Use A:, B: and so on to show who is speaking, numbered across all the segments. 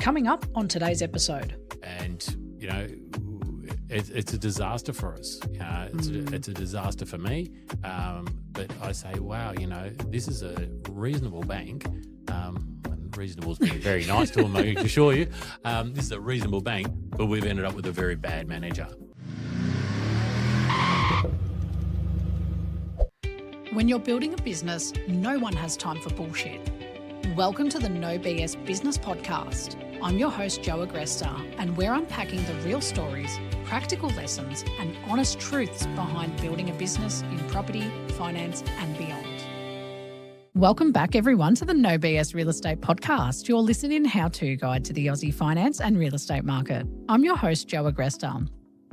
A: Coming up on today's episode.
B: And, it's a disaster for us. It's a disaster for me. But I say, wow, this is a reasonable bank. Reasonable is being very nice to them, I can assure you. This is a reasonable bank, but we've ended up with a very bad manager.
A: When you're building a business, no one has time for bullshit. Welcome to the No BS Business Podcast. I'm your host, Jo Agresta, and we're unpacking the real stories, practical lessons, and honest truths behind building a business in property, finance, and beyond. Welcome back, everyone, to the No BS Real Estate Podcast, your listening how-to guide to the Aussie finance and real estate market. I'm your host, Jo Agresta.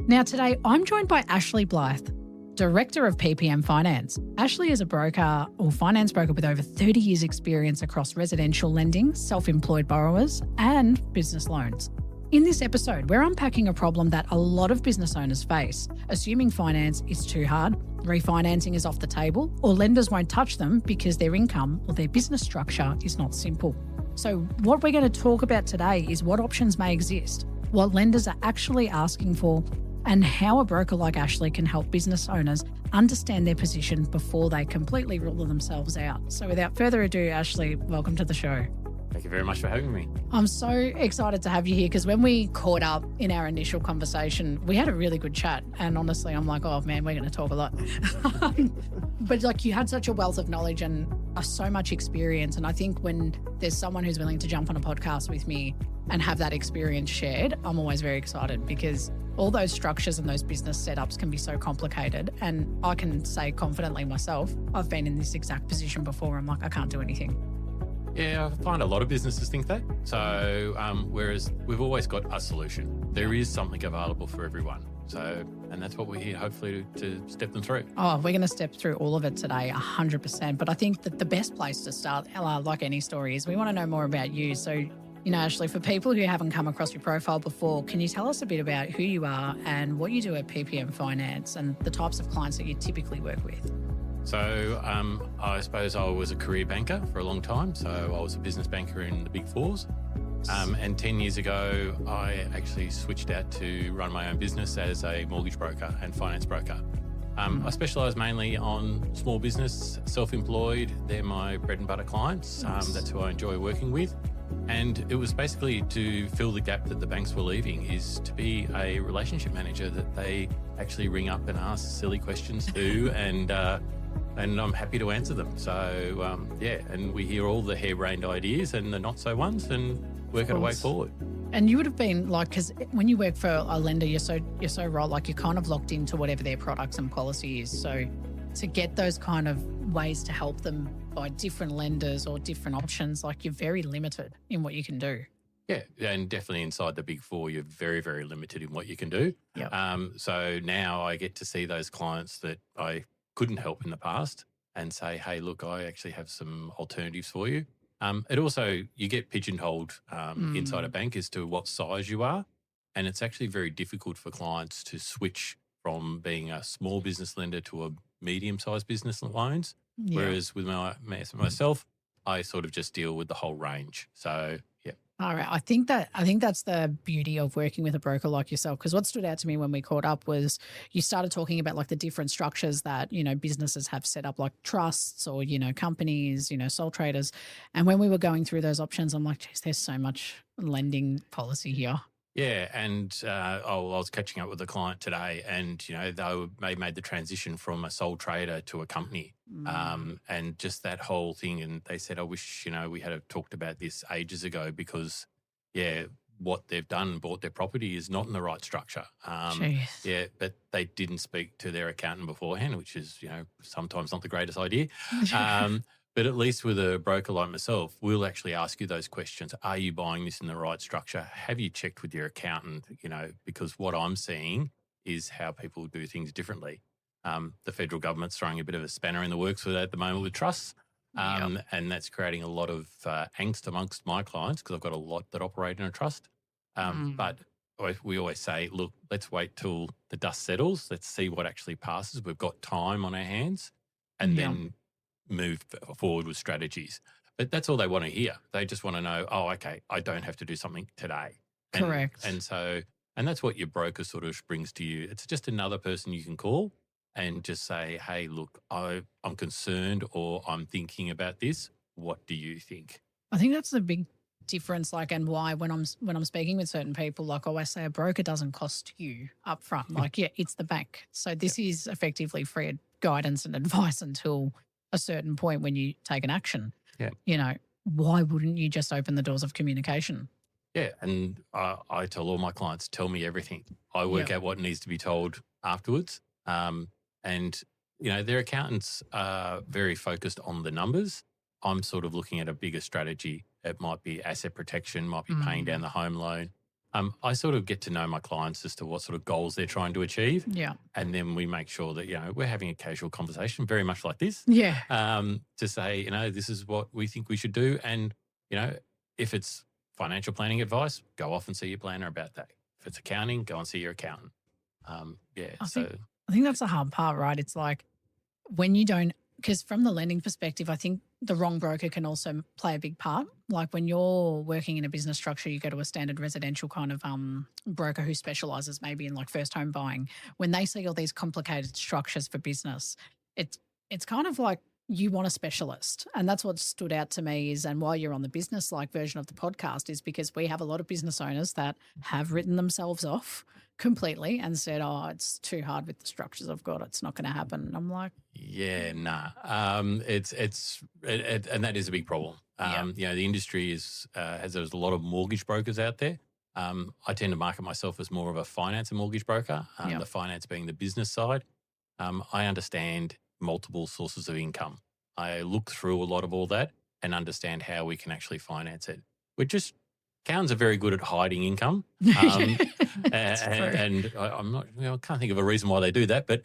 A: Now, today, I'm joined by Ashley Blyth, Director of PPM Finance. Ashley is a broker or finance broker with over 30 years' experience across residential lending, self-employed borrowers, and business loans. In this episode, we're unpacking a problem that a lot of business owners face, assuming finance is too hard, refinancing is off the table, or lenders won't touch them because their income or their business structure is not simple. So what we're going to talk about today is what options may exist, what lenders are actually asking for, and how a broker like Ashley can help business owners understand their position before they completely rule themselves out. So without further ado, Ashley, welcome to the show.
B: Thank you very much for having me.
A: I'm so excited to have you here because when we caught up in our initial conversation, we had a really good chat. And honestly, I'm like, oh man, we're going to talk a lot. But you had such a wealth of knowledge and so much experience. And I think when there's someone who's willing to jump on a podcast with me and have that experience shared, I'm always very excited because all those structures and those business setups can be so complicated. And I can say confidently myself, I've been in this exact position before. I'm like, I can't do anything.
B: Yeah, I find a lot of businesses think that. So, whereas we've always got a solution. There is something available for everyone. So, and that's what we're here, hopefully, to step them through.
A: Oh, we're going to step through all of it today, 100%. But I think that the best place to start, like any story, is we want to know more about you. So, Ashley, for people who haven't come across your profile before, can you tell us a bit about who you are and what you do at PPM Finance and the types of clients that you typically work with?
B: So I suppose I was a career banker for a long time. So I was a business banker in the Big Fours. And 10 years ago, I actually switched out to run my own business as a mortgage broker and finance broker. I specialise mainly on small business, self-employed. They're my bread and butter clients. That's who I enjoy working with. And it was basically to fill the gap that the banks were leaving, is to be a relationship manager that they actually ring up and ask silly questions to and I'm happy to answer them. So, and we hear all the harebrained ideas and the not-so ones and work out a way forward. And
A: you would have been like, because when you work for a lender, you're so right, like you're kind of locked into whatever their products and policy is. So to get those kind of ways to help them by different lenders or different options, like you're very limited in what you can do.
B: Yeah, and definitely inside the Big Four, you're very, very limited in what you can do.
A: Yep.
B: So now I get to see those clients that I couldn't help in the past and say, hey, look, I actually have some alternatives for you. It also, you get pigeonholed inside a bank as to what size you are. And it's actually very difficult for clients to switch from being a small business lender to a medium-sized business loans. Yeah. Whereas with myself, I sort of just deal with the whole range. So, yeah.
A: All right. I think that's the beauty of working with a broker like yourself, because what stood out to me when we caught up was you started talking about like the different structures that, businesses have set up, like trusts or, companies, sole traders. And when we were going through those options, I'm like, geez, there's so much lending policy here.
B: Yeah, and I was catching up with a client today, and they made the transition from a sole trader to a company, and just that whole thing. And they said, "I wish we had talked about this ages ago because, what they've done, bought their property, is not in the right structure." Yeah, but they didn't speak to their accountant beforehand, which is sometimes not the greatest idea. But at least with a broker like myself, we'll actually ask you those questions. Are you buying this in the right structure? Have you checked with your accountant? Because what I'm seeing is how people do things differently. The federal government's throwing a bit of a spanner in the works with that at the moment with trusts. And that's creating a lot of angst amongst my clients because I've got a lot that operate in a trust. But we always say, look, let's wait till the dust settles. Let's see what actually passes. We've got time on our hands and then move forward with strategies. But that's all they want to hear. They just want to know, oh, okay, I don't have to do something today.
A: Correct.
B: And that's what your broker sort of brings to you. It's just another person you can call and just say, hey, look, I'm concerned or I'm thinking about this. What do you think?
A: I think that's the big difference, like, and why when I'm speaking with certain people, like I always say, a broker doesn't cost you up front. Like, yeah, it's the bank. So this is effectively free guidance and advice until a certain point when you take an action.
B: Yeah.
A: You know, why wouldn't you just open the doors of communication?
B: Yeah, and I tell all my clients, tell me everything. I work out what needs to be told afterwards. And, you know, their accountants are very focused on the numbers. I'm sort of looking at a bigger strategy. It might be asset protection, might be paying down the home loan. I sort of get to know my clients as to what sort of goals they're trying to achieve.
A: Yeah.
B: And then we make sure that, you know, we're having a casual conversation, very much like this.
A: Yeah.
B: To say, you know, this is what we think we should do. And, you know, if it's financial planning advice, go off and see your planner about that. If it's accounting, go and see your accountant.
A: I think that's the hard part, right? It's like when you don't, because from the lending perspective, I think the wrong broker can also play a big part. Like when you're working in a business structure, you go to a standard residential kind of broker who specialises maybe in like first home buying. When they see all these complicated structures for business, it's kind of like you want a specialist. And that's what stood out to me is, and why you're on the business like version of the podcast is because we have a lot of business owners that have written themselves off completely and said, oh, it's too hard with the structures I've got. It's not going to happen. And I'm like,
B: yeah, nah. And that is a big problem. You know, the industry there's a lot of mortgage brokers out there. I tend to market myself as more of a finance and mortgage broker, the finance being the business side. I understand multiple sources of income. I look through a lot of all that and understand how we can actually finance it. Accountants are very good at hiding income. And I'm not, I can't think of a reason why they do that, but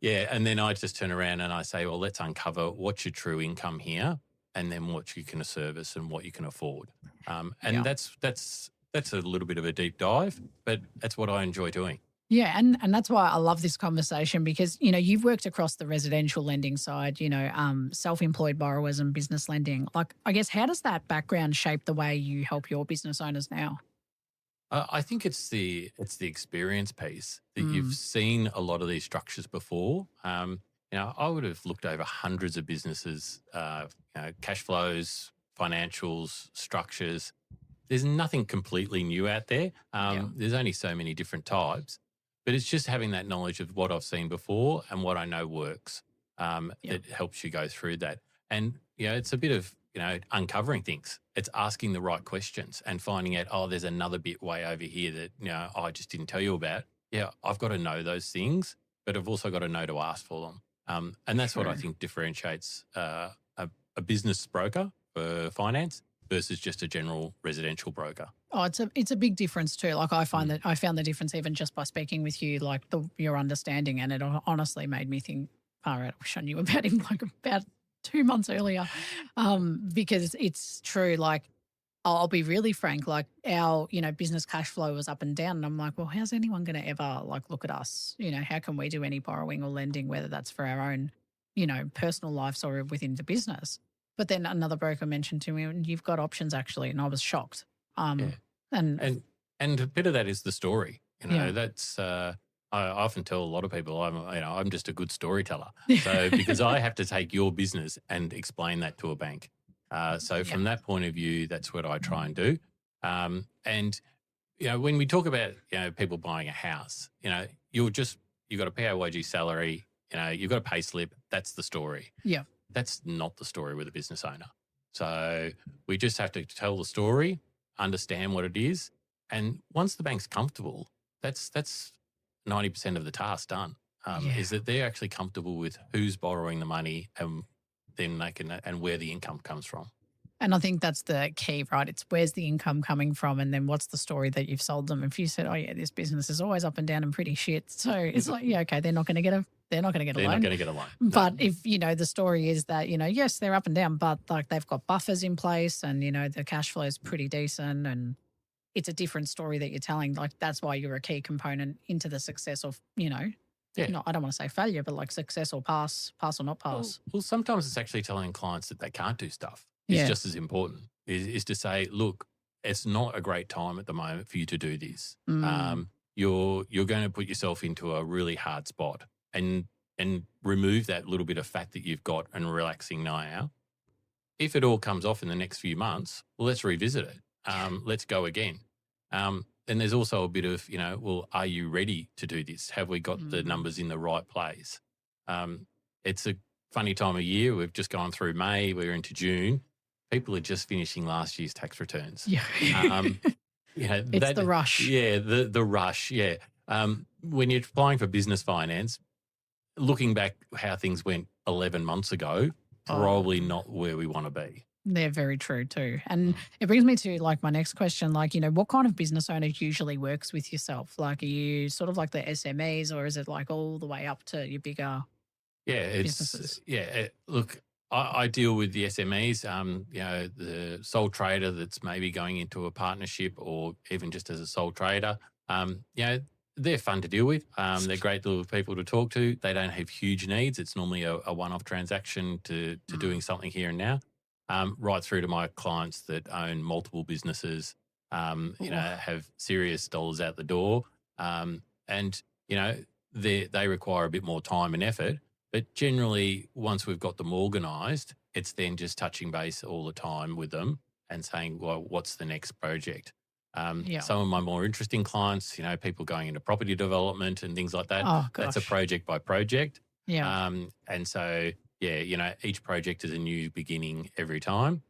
B: yeah. And then I just turn around and I say, well, let's uncover what's your true income here and then what you can service and what you can afford. That's a little bit of a deep dive, but that's what I enjoy doing.
A: Yeah, and that's why I love this conversation because, you know, you've worked across the residential lending side, you know, self-employed borrowers and business lending. Like, I guess, how does that background shape the way you help your business owners now?
B: I think it's the experience piece that you've seen a lot of these structures before. You know, I would have looked over hundreds of businesses, you know, cash flows, financials, structures. There's nothing completely new out there. There's only so many different types. But it's just having that knowledge of what I've seen before and what I know works that helps you go through that. And, you know, it's a bit of, you know, uncovering things. It's asking the right questions and finding out, oh, there's another bit way over here that, you know, I just didn't tell you about. Yeah, I've got to know those things, but I've also got to know to ask for them. And that's what I think differentiates a business broker for finance versus just a general residential broker.
A: Oh, it's a big difference too. Like I found the difference even just by speaking with you, like your understanding, and it honestly made me think, all right, I wish I knew about him like about 2 months earlier, because it's true. Like I'll be really frank, like our, you know, business cash flow was up and down, and I'm like, well, how's anyone going to ever like look at us? You know, how can we do any borrowing or lending, whether that's for our own, you know, personal lives or within the business? But then another broker mentioned to me, you've got options actually, and I was shocked. And
B: a bit of that is the story. You know, that's I often tell a lot of people I'm just a good storyteller. So because I have to take your business and explain that to a bank. From that point of view, that's what I try and do. And you know, when we talk about, you know, people buying a house, you know, you've got a PAYG salary, you know, you've got a pay slip. That's the story.
A: Yeah.
B: That's not the story with a business owner. So we just have to tell the story, understand what it is. And once the bank's comfortable, that's 90% of the task done, is that they're actually comfortable with who's borrowing the money and then they can, and where the income comes from.
A: And I think that's the key, right? It's where's the income coming from, and then what's the story that you've sold them. If you said, oh yeah, this business is always up and down and pretty shit, so it's like, yeah, okay, they're not going to get a loan.
B: They're not going to get a loan.
A: But if, you know, the story is that, you know, yes, they're up and down, but like they've got buffers in place and, you know, the cash flow is pretty decent, and it's a different story that you're telling. Like that's why you're a key component into the success of, you know,
B: Yeah.
A: not, I don't want to say failure, but like success or pass or not pass.
B: Well, sometimes it's actually telling clients that they can't do stuff is
A: Yeah.
B: just as important, is to say, look, it's not a great time at the moment for you to do this. You're going to put yourself into a really hard spot, and remove that little bit of fat that you've got and relaxing now. If it all comes off in the next few months, well, let's revisit it. Let's go again. And there's also a bit of, well, are you ready to do this? Have we got the numbers in the right place? It's a funny time of year. We've just gone through May. We're into June. People are just finishing last year's tax returns.
A: Yeah. It's the rush.
B: Yeah, the rush, yeah. When you're applying for business finance, looking back how things went 11 months ago, probably not where we want to be.
A: They're very true too. And it brings me to like my next question, like, what kind of business owner usually works with yourself? Like, are you sort of like the SMEs, or is it like all the way up to your bigger businesses?
B: Look, I deal with the SMEs, the sole trader that's maybe going into a partnership or even just as a sole trader. They're fun to deal with. They're great little people to talk to. They don't have huge needs. It's normally a one-off transaction to doing something here and now. Right through to my clients that own multiple businesses, have serious dollars out the door. And they require a bit more time and effort. But generally, once we've got them organised, it's then just touching base all the time with them and saying, well, what's the next project? Some of my more interesting clients, people going into property development and things like that, that's a project by project.
A: Yeah.
B: And so, each project is a new beginning every time.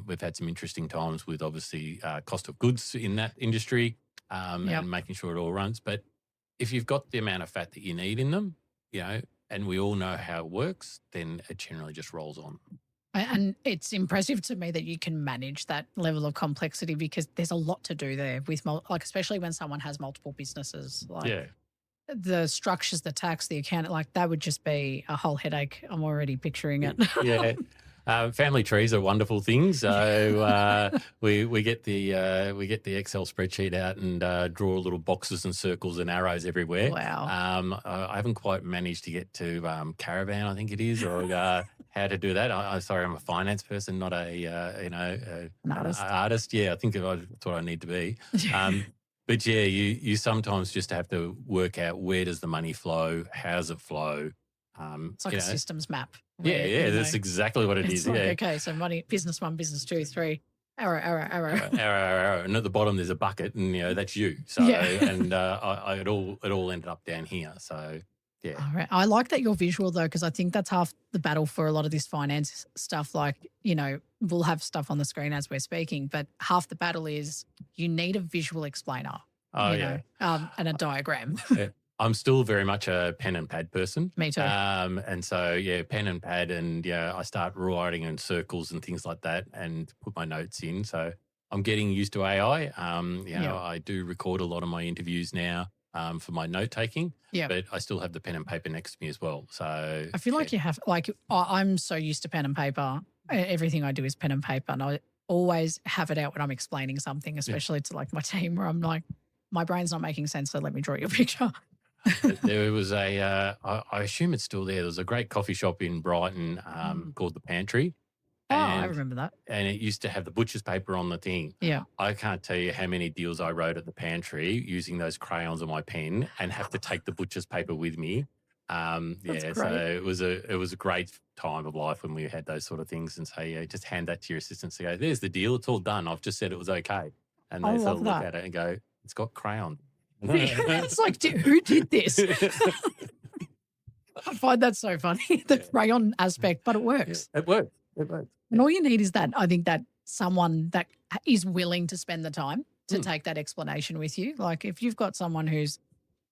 B: We've had some interesting times with obviously cost of goods in that industry and making sure it all runs. But if you've got the amount of fat that you need in them, and we all know how it works, then it generally just rolls on.
A: And it's impressive to me that you can manage that level of complexity, because there's a lot to do there with, especially when someone has multiple businesses. The structures, the tax, the account, that would just be a whole headache. I'm already picturing it.
B: Yeah. Family trees are wonderful things. So we get the Excel spreadsheet out and draw little boxes and circles and arrows everywhere.
A: Wow.
B: I haven't quite managed to get to Caravan, I think it is, or how to do that. I'm a finance person, not an artist. Yeah, I think that's what I need to be. But yeah, you sometimes just have to work out, where does the money flow? How does it flow?
A: It's like a systems map.
B: That's exactly what it is.
A: Okay, so money, business 1, business 2, 3, arrow.
B: And at the bottom there's a bucket, and that's you. So and it all ended up down here. So yeah.
A: All right. I like that you're visual though, because I think that's half the battle for a lot of this finance stuff. We'll have stuff on the screen as we're speaking, but half the battle is you need a visual explainer. And a diagram.
B: Yeah. I'm still very much a pen and pad person.
A: Me too.
B: And so, pen and pad, and I start writing in circles and things like that and put my notes in. So I'm getting used to AI. I do record a lot of my interviews now for my note taking, but I still have the pen and paper next to me as well. So
A: I feel like you have, I'm so used to pen and paper. Everything I do is pen and paper, and I always have it out when I'm explaining something, especially to my team, where I'm like, my brain's not making sense, so let me draw you a picture.
B: There was I assume it's still there. There was a great coffee shop in Brighton called The Pantry.
A: I remember that.
B: And it used to have the butcher's paper on the thing.
A: Yeah.
B: I can't tell you how many deals I wrote at The Pantry using those crayons on my pen and have to take the butcher's paper with me. So it was a great time of life when we had those sort of things, and say, just hand that to your assistants and go, there's the deal, it's all done. I've just said it was okay. And they sort of look at it and go, it's got crayon.
A: It's like, who did this? I find that so funny, the crayon aspect, but it works.
B: It works.
A: And all you need is that, I think, that someone that is willing to spend the time to take that explanation with you. Like if you've got someone who's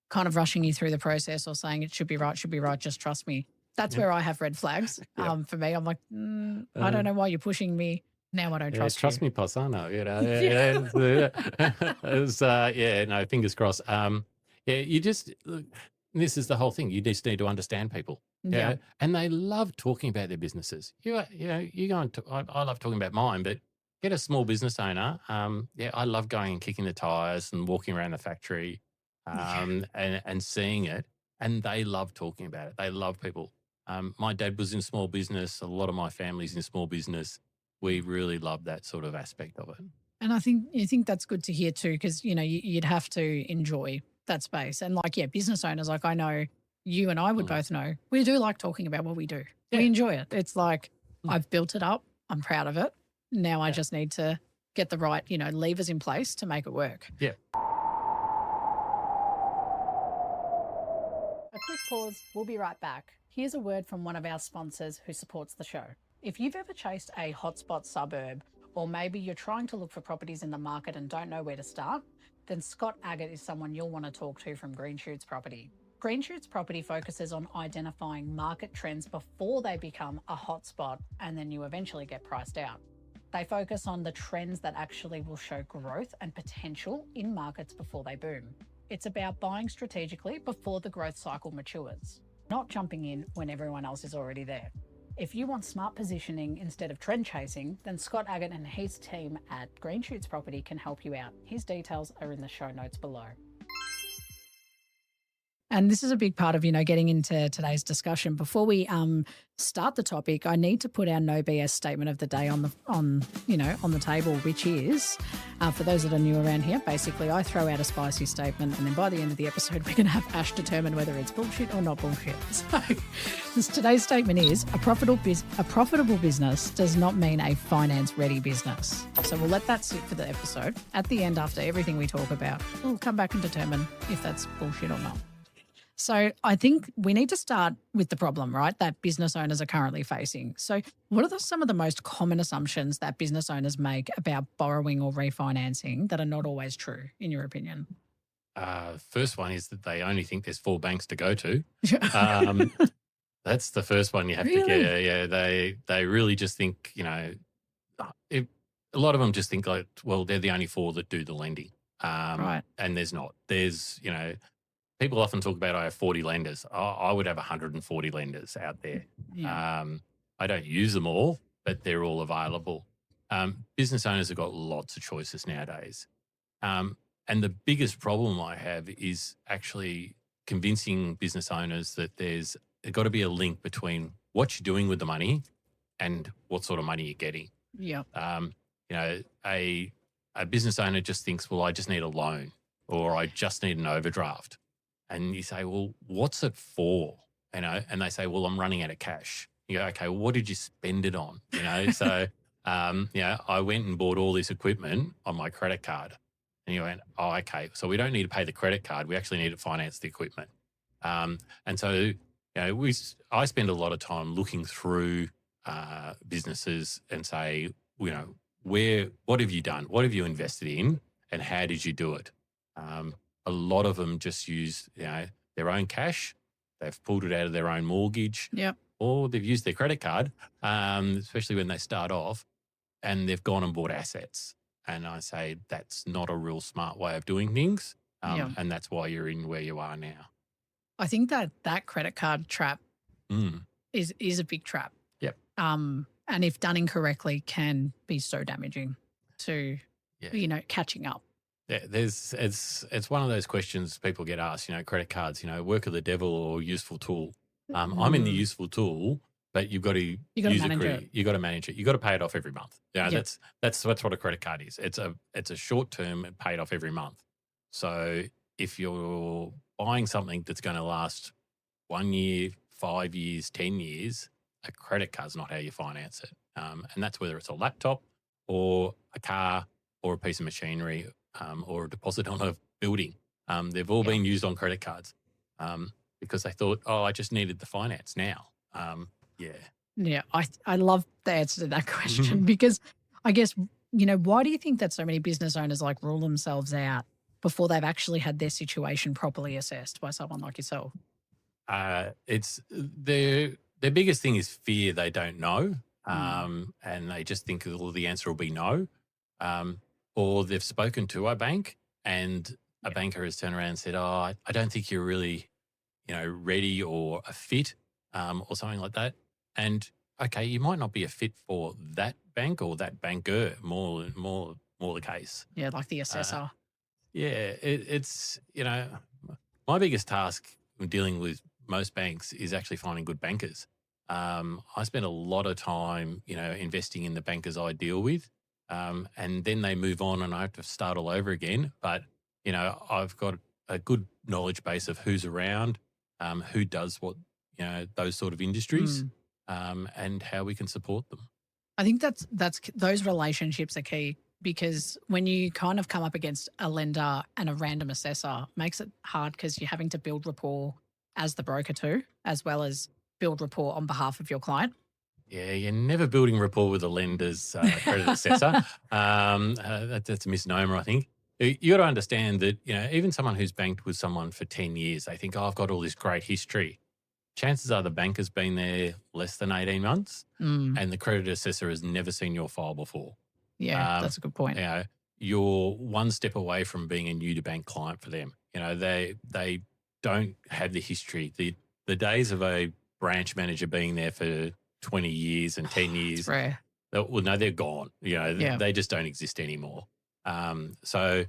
A: kind of rushing you through the process or saying it should be right, just trust me. That's where I have red flags. For me, I'm like, I don't know why you're pushing me. Now I don't trust you.
B: Trust me, Passano. Fingers crossed. You just, this is the whole thing. You just need to understand people. Yeah. And they love talking about their businesses. I love talking about mine, but get a small business owner. I love going and kicking the tires and walking around the factory and seeing it. and they love talking about it. They love people. My dad was in small business. A lot of my family's in small business. We really love that sort of aspect of it.
A: And I think that's good to hear too, because, you'd have to enjoy that space. And business owners, I know you and I would both know, we do like talking about what we do.
B: Yeah.
A: We enjoy it. It's like, I've built it up. I'm proud of it. Now I just need to get the right, levers in place to make it work.
B: Yeah.
A: A quick pause. We'll be right back. Here's a word from one of our sponsors who supports the show. If you've ever chased a hotspot suburb, or maybe you're trying to look for properties in the market and don't know where to start, then Scott Agate is someone you'll want to talk to from Green Shoots Property. Green Shoots Property focuses on identifying market trends before they become a hotspot and then you eventually get priced out. They focus on the trends that actually will show growth and potential in markets before they boom. It's about buying strategically before the growth cycle matures, not jumping in when everyone else is already there. If you want smart positioning instead of trend chasing, then Scott Agate and his team at Green Shoots Property can help you out. His details are in the show notes below. And this is a big part of, getting into today's discussion. Before we start the topic, I need to put our no BS statement of the day on the table, which is, for those that are new around here, basically I throw out a spicy statement and then by the end of the episode, we're going to have Ash determine whether it's bullshit or not bullshit. So today's statement is, a profitable business does not mean a finance-ready business. So we'll let that sit for the episode. At the end, after everything we talk about, we'll come back and determine if that's bullshit or not. So I think we need to start with the problem, right, that business owners are currently facing. So what are some of the most common assumptions that business owners make about borrowing or refinancing that are not always true, in your opinion?
B: First one is that they only think there's 4 banks to go to. That's the first one you have to get. Yeah, they really just think, a lot of them just think like, well, they're the only 4 that do the lending.
A: Right.
B: And there's not. There's, people often talk about I have 40 lenders. I would have 140 lenders out there.
A: Yeah.
B: I don't use them all, but they're all available. Business owners have got lots of choices nowadays. And the biggest problem I have is actually convincing business owners that there's got to be a link between what you're doing with the money and what sort of money you're getting.
A: Yeah.
B: A business owner just thinks, well, I just need a loan or I just need an overdraft. And you say, well, what's it for? And they say, well, I'm running out of cash. You go, okay, well, what did you spend it on? So, I went and bought all this equipment on my credit card. And you went, oh, okay, so we don't need to pay the credit card. We actually need to finance the equipment. And so, I spend a lot of time looking through businesses and say, what have you done? What have you invested in? And how did you do it? A lot of them just use, their own cash. They've pulled it out of their own mortgage.
A: Yep.
B: Or they've used their credit card, especially when they start off, and they've gone and bought assets. And I say that's not a real smart way of doing things. And that's why you're in where you are now.
A: I think that credit card trap is a big trap.
B: Yep.
A: And if done incorrectly can be so damaging to, catching up.
B: Yeah, it's one of those questions people get asked, credit cards, work of the devil or useful tool. I'm in the useful tool, but you've got to use it. You've got to manage it. You've got to pay it off every month. Yeah, yep. That's what a credit card is. It's a short term, paid off every month. So if you're buying something that's going to last 1 year, 5 years, 10 years, a credit card's not how you finance it. And that's whether it's a laptop or a car or a piece of machinery. Or a deposit on a building. They've all been used on credit cards because they thought, I just needed the finance now.
A: Yeah, I love the answer to that question because I guess, why do you think that so many business owners rule themselves out before they've actually had their situation properly assessed by someone like yourself?
B: It's their biggest thing is fear. They don't know and they just think the answer will be no. Or they've spoken to a bank and a banker has turned around and said, I don't think you're really, ready or a fit or something like that. And, okay, you might not be a fit for that bank or that banker, more the case.
A: Yeah, like the assessor.
B: It's, my biggest task when dealing with most banks is actually finding good bankers. I spend a lot of time, investing in the bankers I deal with, and then they move on and I have to start all over again. But, I've got a good knowledge base of who's around, who does what, those sort of industries, and how we can support them.
A: I think that's those relationships are key, because when you kind of come up against a lender and a random assessor, it makes it hard because you're having to build rapport as the broker too, as well as build rapport on behalf of your client.
B: Yeah, you're never building rapport with a lender's credit assessor. That's a misnomer, I think. You got to understand that, even someone who's banked with someone for 10 years, they think, I've got all this great history. Chances are the banker's been there less than 18 months and the credit assessor has never seen your file before.
A: Yeah, that's a good point.
B: You're one step away from being a new to bank client for them. They don't have the history. The days of a branch manager being there for 20 years and 10 years,
A: rare.
B: Well, no, they're gone. They just don't exist anymore. So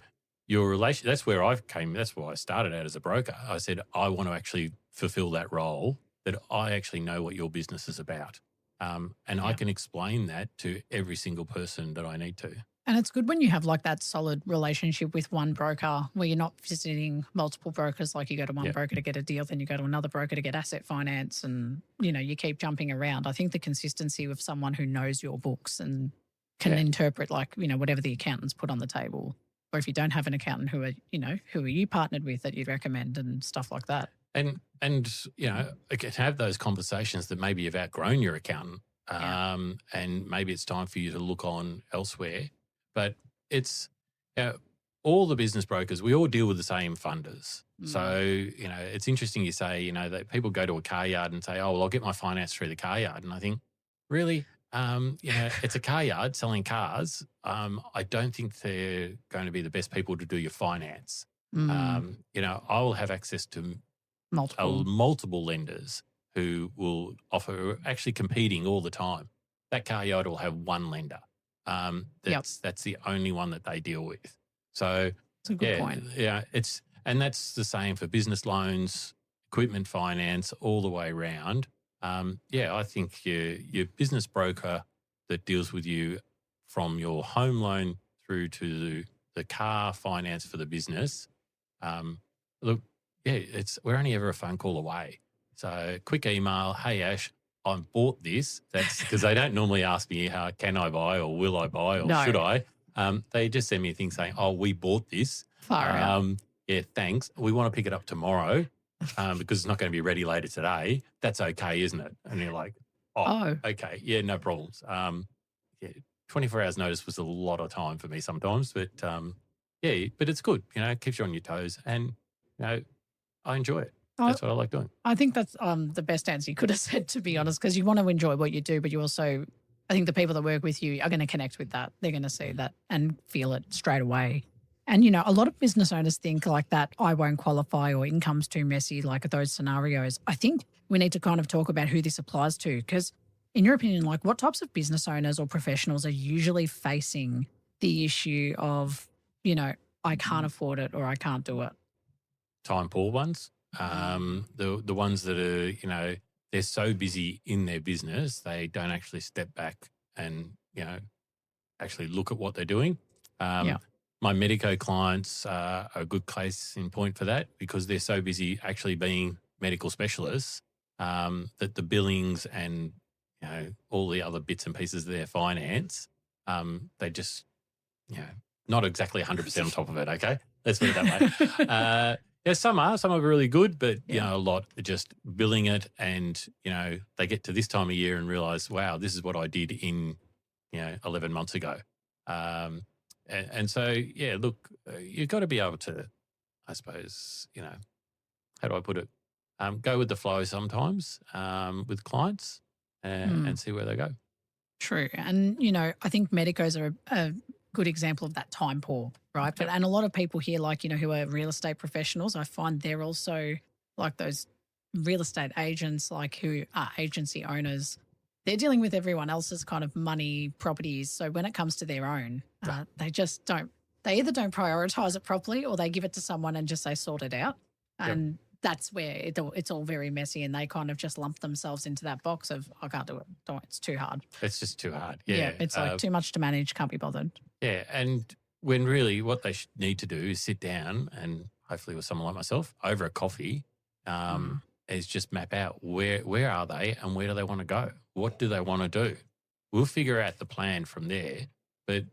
B: your relation, that's where that's why I started out as a broker. I said, I want to actually fulfill that role, that I actually know what your business is about. I can explain that to every single person that I need to.
A: And it's good when you have like that solid relationship with one broker where you're not visiting multiple brokers. Like you go to one broker to get a deal, then you go to another broker to get asset finance, and, you keep jumping around. I think the consistency with someone who knows your books and can interpret whatever the accountants put on the table, or if you don't have an accountant, who are you partnered with that you'd recommend and stuff like that.
B: And have those conversations that maybe you've outgrown your accountant, and maybe it's time for you to look on elsewhere. But it's all the business brokers, we all deal with the same funders. So, it's interesting you say, that people go to a car yard and say, oh, well, I'll get my finance through the car yard. And I think, really, it's a car yard selling cars. I don't think they're going to be the best people to do your finance. I will have access to multiple lenders who will offer, actually competing all the time. That car yard will have one lender. That's the only one that they deal with. So
A: that's a good point.
B: Yeah, and that's the same for business loans, equipment finance, all the way around. I think your business broker that deals with you from your home loan through to the car finance for the business. We're only ever a phone call away. So quick email, hey Ash, I bought this. That's because they don't normally ask me, can I buy or will I buy or should I? They just send me a thing saying, oh, we bought this.
A: Far out.
B: Yeah, thanks. We want to pick it up tomorrow because it's not going to be ready later today. That's okay, isn't it? And you're like, oh. Okay. Yeah, no problems. 24 hours notice was a lot of time for me sometimes, but but it's good. It keeps you on your toes and, I enjoy it. That's what I like doing.
A: I think that's the best answer you could have said, to be honest, because you want to enjoy what you do, but you also, I think the people that work with you are going to connect with that. They're going to see that and feel it straight away. And, a lot of business owners think like that, I won't qualify or income's too messy, like those scenarios. I think we need to kind of talk about who this applies to, because in your opinion, like what types of business owners or professionals are usually facing the issue of, I can't afford it or I can't do it?
B: Time poor ones. The ones that are, they're so busy in their business, they don't actually step back and, actually look at what they're doing. My Medico clients are a good case in point for that, because they're so busy actually being medical specialists that the billings and, all the other bits and pieces of their finance, they just, not exactly 100% on top of it, okay? Let's put it that way. Some are really good, but, a lot are just billing it and, they get to this time of year and realise, wow, this is what I did in, 11 months ago. And so, look, you've got to be able to, I suppose, how do I put it? Go with the flow sometimes with clients and see where they go.
A: True. And, I think medicos are a good example of that time poor, right? But and a lot of people here, like, who are real estate professionals, I find they're also like those real estate agents, like who are agency owners. They're dealing with everyone else's kind of money, properties. So when it comes to their own, they just don't, they either don't prioritize it properly or they give it to someone and just say, sort it out. And that's where it's all very messy, and they kind of just lump themselves into that box of, I can't do it. Don't, it's too hard.
B: It's just too hard. Yeah.
A: It's like too much to manage, can't be bothered.
B: Yeah. And when really what they need to do is sit down and hopefully with someone like myself over a coffee is just map out where are they and where do they want to go? What do they want to do? We'll figure out the plan from there. But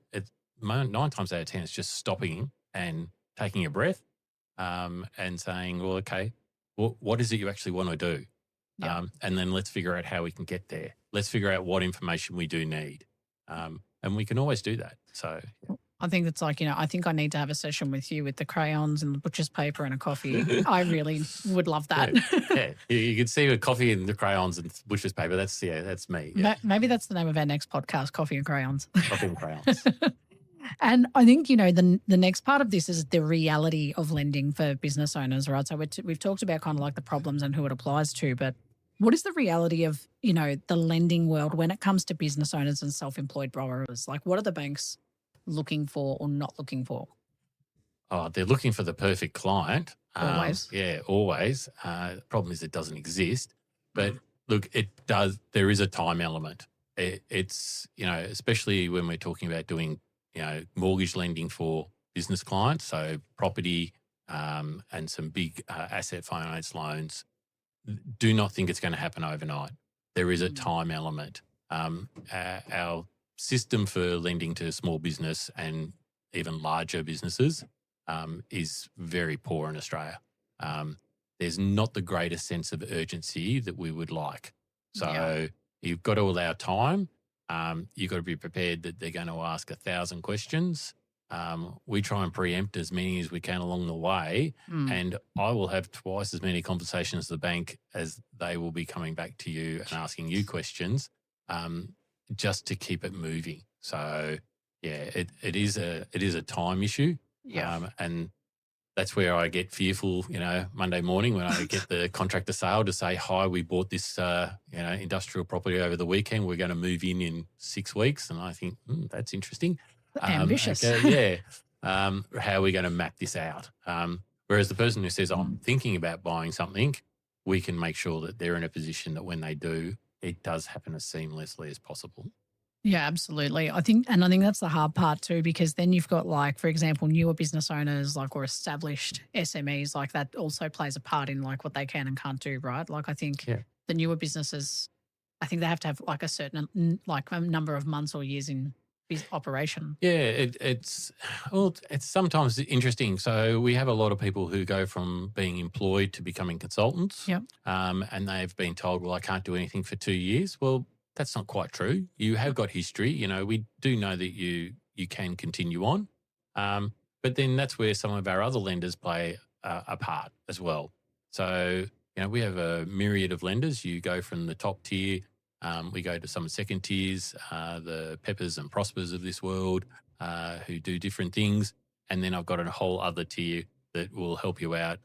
B: 9 times out of 10, it's just stopping and taking a breath and saying, well, okay, what is it you actually want to do?
A: Yeah.
B: And then let's figure out how we can get there. Let's figure out what information we do need. And we can always do that. So
A: I think it's like, I think I need to have a session with you with the crayons and the butcher's paper and a coffee. I really would love that.
B: Yeah. You can see the coffee and the crayons and butcher's paper. That's me. Yeah.
A: Maybe that's the name of our next podcast, Coffee and Crayons.
B: Coffee and crayons.
A: And I think, the next part of this is the reality of lending for business owners, right? So we've talked about kind of like the problems and who it applies to, but what is the reality of, the lending world when it comes to business owners and self-employed borrowers? Like, what are the banks looking for or not looking for?
B: Oh, they're looking for the perfect client.
A: Always.
B: Yeah, always. The problem is it doesn't exist. But look, it does. There is a time element. It's, especially when we're talking about doing, mortgage lending for business clients, so property and some big asset finance loans, do not think it's going to happen overnight. There is a time element. Our system for lending to small business and even larger businesses is very poor in Australia. There's not the greatest sense of urgency that we would like. So you've got to allow time. You've got to be prepared that they're going to ask 1,000 questions. We try and preempt as many as we can along the way, and I will have twice as many conversations with the bank as they will be coming back to you and asking you questions, just to keep it moving. So yeah, it is a time issue.
A: Yeah.
B: And that's where I get fearful, Monday morning when I get the contractor sale to say, hi, we bought this, industrial property over the weekend. We're going to move in 6 weeks. And I think, that's interesting.
A: Ambitious.
B: Okay, yeah. How are we going to map this out? Whereas the person who says, I'm thinking about buying something, we can make sure that they're in a position that when they do, it does happen as seamlessly as possible.
A: Yeah, absolutely. I think that's the hard part too, because then you've got, like, for example, newer business owners, like, or established SMEs, like that also plays a part in like what they can and can't do, right? Like, I think the newer businesses, I think they have to have like a certain, like, a number of months or years in operation.
B: Yeah, it's sometimes interesting. So we have a lot of people who go from being employed to becoming consultants.
A: Yep.
B: And they've been told, well, I can't do anything for 2 years. Well, that's not quite true. You have got history. We do know that you can continue on. But then that's where some of our other lenders play a part as well. So, we have a myriad of lenders. You go from the top tier, we go to some second tiers, the Peppers and Prospers of this world, who do different things. And then I've got a whole other tier that will help you out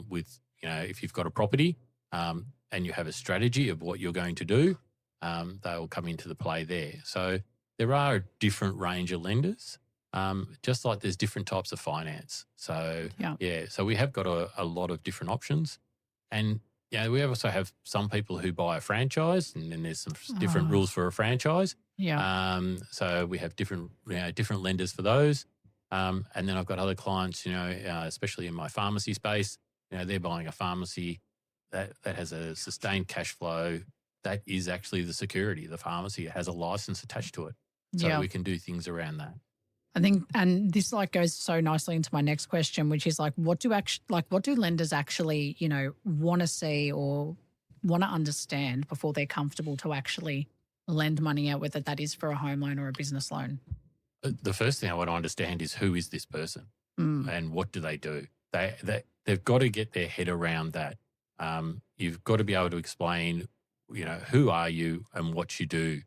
B: with, if you've got a property and you have a strategy of what you're going to do, they'll come into the play there. So there are a different range of lenders, just like there's different types of finance. So, so we have got a lot of different options. And, we also have some people who buy a franchise, and then there's some different rules for a franchise.
A: Yeah.
B: So we have different lenders for those. And then I've got other clients, especially in my pharmacy space, they're buying a pharmacy that has a sustained cash flow. That is actually the security. The pharmacy has a license attached to it. So we can do things around that.
A: I think, and this like goes so nicely into my next question, which is like, what do lenders actually, want to see or want to understand before they're comfortable to actually lend money out, whether that is for a home loan or a business loan?
B: The first thing I want to understand is, who is this person and what do they do? They've got to get their head around that. You've got to be able to explain, who are you and what you do.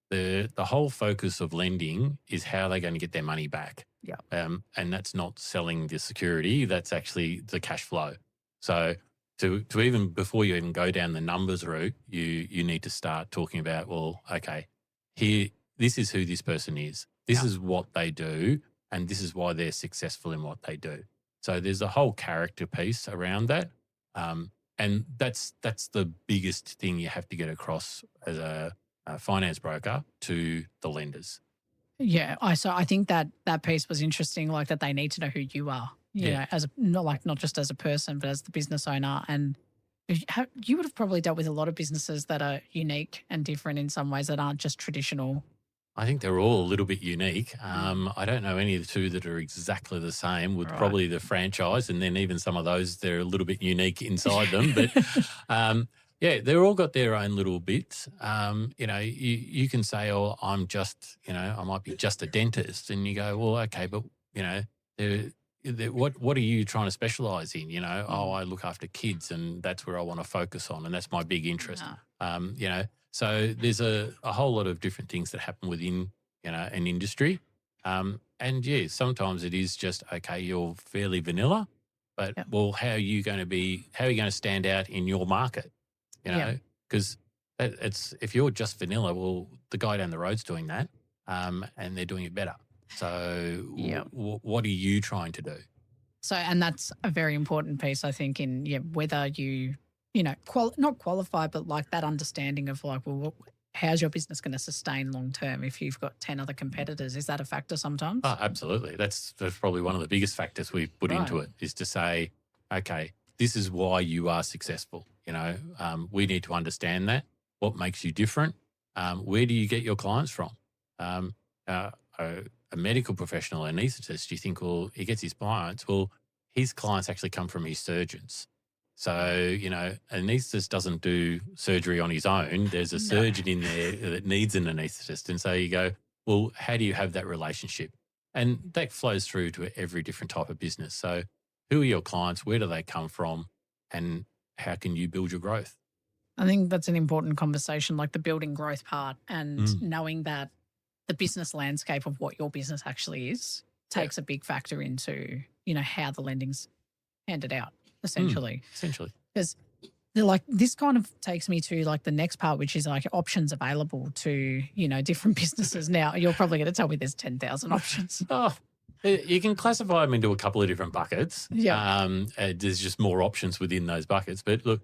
B: The whole focus of lending is how they're going to get their money back.
A: Yeah.
B: And that's not selling the security, that's actually the cash flow. So to even, before you even go down the numbers route, you need to start talking about, well, okay, this is who this person is. This is what they do, and this is why they're successful in what they do. So there's a whole character piece around that. And that's the biggest thing you have to get across as a finance broker to the lenders.
A: Yeah, I think that piece was interesting, like that they need to know who you are, you know, as not just as a person, but as the business owner. And you would have probably dealt with a lot of businesses that are unique and different in some ways that aren't just traditional.
B: I think they're all a little bit unique. I don't know any of the two that are exactly the same, with
A: Right.
B: probably the franchise, and then even some of those, they're a little bit unique inside them. But they're all got their own little bits. You can say, oh, I'm just, I might be just a dentist. And you go, well, okay, but, what are you trying to specialise in? Oh, I look after kids and that's where I want to focus on, and that's my big interest. So there's a whole lot of different things that happen within, an industry. Sometimes it is just, okay, you're fairly vanilla, but well, how are you going to stand out in your market? Because if you're just vanilla, well, the guy down the road's doing that, and they're doing it better. So what are you trying to do?
A: So, and that's a very important piece, I think, in whether you, not qualify, but like that understanding of like, well, how's your business going to sustain long term if you've got 10 other competitors? Is that a factor sometimes?
B: Oh, absolutely. That's probably one of the biggest factors we've put into it, is to say, okay, this is why you are successful. We need to understand that. What makes you different? Where do you get your clients from? A medical professional, anaesthetist, you think, well, he gets his clients. Well, his clients actually come from his surgeons. So, an anaesthetist doesn't do surgery on his own. There's a surgeon in there that needs an anaesthetist. And so you go, well, how do you have that relationship? And that flows through to every different type of business. So who are your clients? Where do they come from? And how can you build your growth?
A: I think that's an important conversation, like the building growth part, and knowing that the business landscape of what your business actually is takes a big factor into, how the lending's handed out, essentially. Because this kind of takes me to like the next part, which is like options available to, different businesses. Now, you're probably going to tell me there's 10,000 options.
B: Oh, you can classify them into a couple of different buckets. There's just more options within those buckets. But look,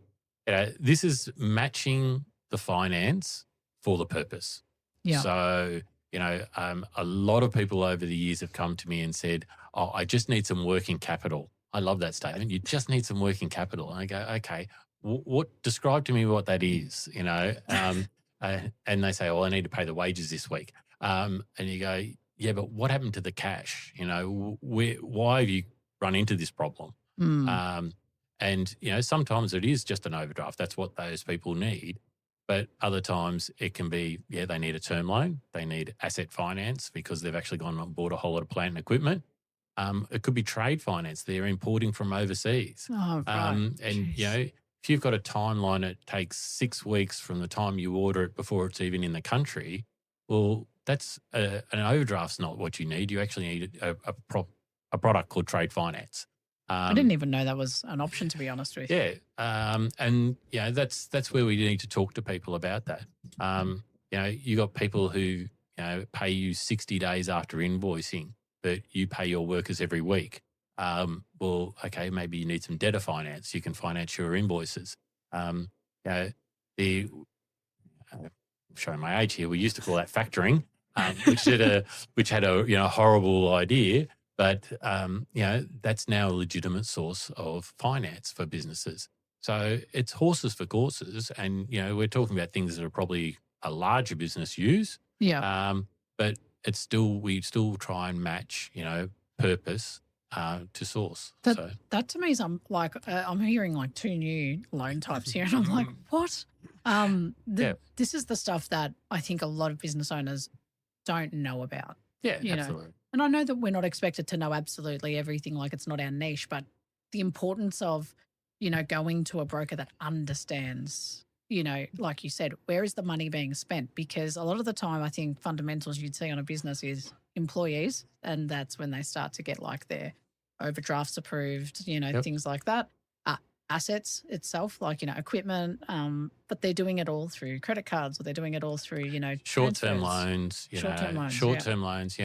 B: this is matching the finance for the purpose. So, a lot of people over the years have come to me and said, oh, I just need some working capital. I love that statement. You just need some working capital. And I go, okay, describe to me what that is, and they say, oh, I need to pay the wages this week. And you go, yeah, but what happened to the cash? Why have you run into this problem? And, sometimes it is just an overdraft. That's what those people need. But other times it can be, they need a term loan. They need asset finance because they've actually gone and bought a whole lot of plant and equipment. It could be trade finance. They're importing from overseas.
A: Oh, right.
B: If you've got a timeline, it takes 6 weeks from the time you order it before it's even in the country. Well, that's an overdraft's not what you need. You actually need a product called trade finance.
A: I didn't even know that was an option, to be honest with you.
B: That's where we need to talk to people about that. You got people who pay you 60 days after invoicing, but you pay your workers every week. Well, okay, maybe you need some debtor finance. You can finance your invoices. I'm showing my age here. We used to call that factoring, which had a horrible idea. But, that's now a legitimate source of finance for businesses. So it's horses for courses. And, we're talking about things that are probably a larger business use. But we still try and match, purpose to source.
A: That to me is, I'm hearing like 2 new loan types here. And I'm like, what? This is the stuff that I think a lot of business owners don't know about.
B: Absolutely.
A: And I know that we're not expected to know absolutely everything, like it's not our niche, but the importance of, going to a broker that understands, like you said, where is the money being spent? Because a lot of the time I think fundamentals you'd see on a business is employees, and that's when they start to get like their overdrafts approved, things like that. Assets itself, like,
B: equipment,
A: but they're doing it all through credit cards, or they're doing it all through,
B: short-term loans, loans.